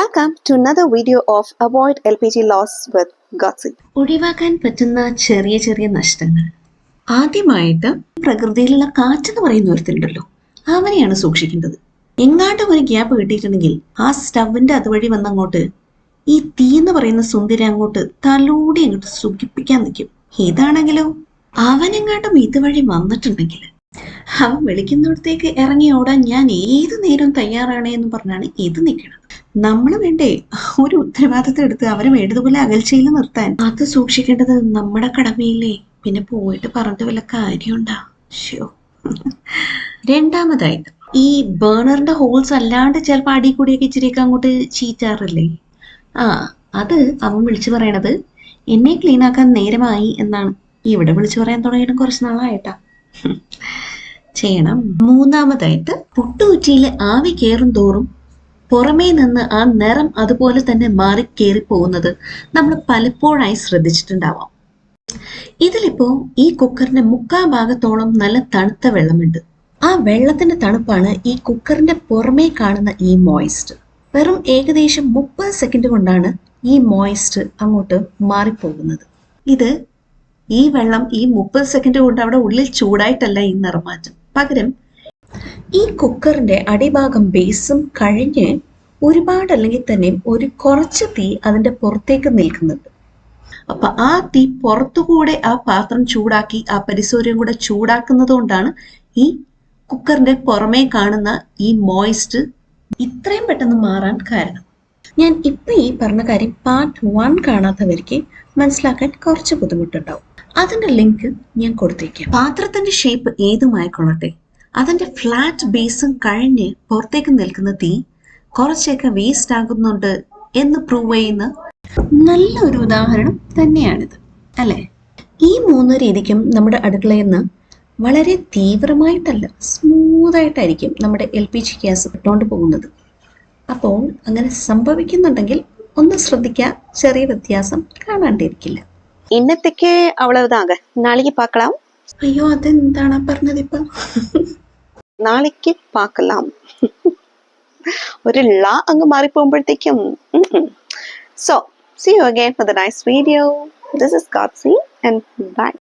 Welcome to another video of Avoid LPG Loss with Gotsi. ഒഴിവാക്കാൻ പറ്റുന്ന ചെറിയ ചെറിയ നഷ്ടങ്ങൾ. ആദ്യമായിട്ട് പ്രകൃതിയിലുള്ള കാറ്റെന്ന് പറയുന്ന ഒരുത്തരുണ്ടല്ലോ, അവനെയാണ് സൂക്ഷിക്കേണ്ടത്. എങ്ങാണ്ടും ഒരു ഗ്യാപ്പ് കിട്ടിയിട്ടുണ്ടെങ്കിൽ ആ സ്റ്റവിന്റെ അതുവഴി വന്നങ്ങോട്ട് ഈ തീ എന്ന് പറയുന്ന സുന്ദരി അങ്ങോട്ട് തലോടി അങ്ങോട്ട് സുഖിപ്പിക്കാൻ നിൽക്കും. ഇതാണെങ്കിലോ അവനെങ്ങാണ്ടും ഇതുവഴി വന്നിട്ടുണ്ടെങ്കിൽ അവൻ വിളിക്കുന്നിടത്തേക്ക് ഇറങ്ങി ഓടാൻ ഞാൻ ഏത് നേരം തയ്യാറാണ് എന്ന് പറഞ്ഞാണ് ഇത് നിൽക്കുന്നത്. നമ്മൾ വേണ്ടേ ഒരു ഉത്തരവാദിത്തം എടുത്ത് അവരെ വേണ്ടതുപോലെ അകൽച്ചയിൽ നിർത്താൻ? അത് സൂക്ഷിക്കേണ്ടത് നമ്മുടെ കടമയില്ലേ. പിന്നെ പോയിട്ട് പറഞ്ഞിട്ട് വല്ല കാര്യമുണ്ടാ? ഷോ. രണ്ടാമതായിട്ട് ഈ ബേണറിന്റെ ഹോൾസ് അല്ലാണ്ട് ചിലപ്പോൾ അടി കൂടിയൊക്കെ ഇച്ചിരിയൊക്കെ അങ്ങോട്ട് ചീറ്റാറില്ലേ? അത് അവൻ വിളിച്ചു പറയണത് എന്നെ ക്ലീൻ ആക്കാൻ നേരമായി എന്നാണ്. ഇവിടെ വിളിച്ചു പറയാൻ തുടങ്ങിയിട്ട് കുറച്ച് നാളായിട്ടാ. ചെയ്യണം. മൂന്നാമതായിട്ട് പുട്ടുകുറ്റിയിൽ ആവി കയറും തോറും പുറമേ നിന്ന് ആ നിറം അതുപോലെ തന്നെ മാറി കയറി പോകുന്നത് നമ്മൾ പലപ്പോഴായി ശ്രദ്ധിച്ചിട്ടുണ്ടാവാം. ഇതിലിപ്പോ ഈ കുക്കറിന്റെ മുക്കാൽ ഭാഗത്തോളം നല്ല തണുത്ത വെള്ളമുണ്ട്. ആ വെള്ളത്തിന്റെ തണുപ്പാണ് ഈ കുക്കറിന്റെ പുറമേ കാണുന്ന ഈ മോയിസ്റ്റ്. വെറും ഏകദേശം 30 സെക്കൻഡ് കൊണ്ടാണ് ഈ മോയിസ്റ്റ് അങ്ങോട്ട് മാറിപ്പോകുന്നത്. ഈ വെള്ളം ഈ 30 സെക്കൻഡ് കൊണ്ട് അവിടെ ഉള്ളിൽ ചൂടായിട്ടല്ല ഈ നിറം മാറ്റം. പകരം ഈ കുക്കറിന്റെ അടിഭാഗം ബേസും കഴിഞ്ഞ് ഒരുപാട് അല്ലെങ്കിൽ തന്നെ ഒരു കുറച്ച് തീ അതിന്റെ പുറത്തേക്ക് നിൽക്കുന്നുണ്ട്. അപ്പൊ ആ തീ പുറത്തുകൂടെ ആ പാത്രം ചൂടാക്കി ആ പരിസരം കൂടെ ചൂടാക്കുന്നത് കൊണ്ടാണ് ഈ കുക്കറിന്റെ പുറമേ കാണുന്ന ഈ മോയിസ്റ്റ് ഇത്രയും പെട്ടെന്ന് മാറാൻ കാരണം. ഞാൻ ഇപ്പൊ ഈ പറഞ്ഞ കാര്യം പാർട്ട് 1 കാണാത്തവർക്ക് മനസ്സിലാക്കാൻ കുറച്ച് ബുദ്ധിമുട്ടുണ്ടാവും. അതിന്റെ ലിങ്ക് ഞാൻ കൊടുത്തേക്കാം. പാത്രത്തിന്റെ ഷേപ്പ് ഏതുമായിക്കൊള്ളട്ടെ, അതിന്റെ ഫ്ലാറ്റ് ബേസും കഴിഞ്ഞ് പുറത്തേക്ക് നിൽക്കുന്ന തീ കുറച്ചൊക്കെ വേസ്റ്റ് ആകുന്നുണ്ട് എന്ന് പ്രൂവ് ചെയ്യുന്ന നല്ലൊരു ഉദാഹരണം തന്നെയാണിത്, അല്ലെ? ഈ 3 രീതിക്കും നമ്മുടെ അടുക്കളയിൽ നിന്ന് വളരെ തീവ്രമായിട്ടല്ല, സ്മൂത്തായിട്ടായിരിക്കും നമ്മുടെ LPG ഗ്യാസ് ഇട്ടുകൊണ്ട് പോകുന്നത്. അപ്പോൾ അങ്ങനെ സംഭവിക്കുന്നുണ്ടെങ്കിൽ ഒന്ന് ശ്രദ്ധിക്കുക, ചെറിയ വ്യത്യാസം കാണാണ്ടിരിക്കില്ല. ഇന്നത്തേക്ക് അவ்வளவுதாங்க. நாளைக்கு பார்க்கலாம். അയ്യോ, അതെന്താണ് പറഞ്ഞത് ഇപ്പൊ? നാളേക്ക് பார்க்கலாம். ഒരു ല അങ്ങ് മാറിപ്പോകുമ്പോഴത്തേക്കും. So, see you again for the nice video. This is Gotsi and bye.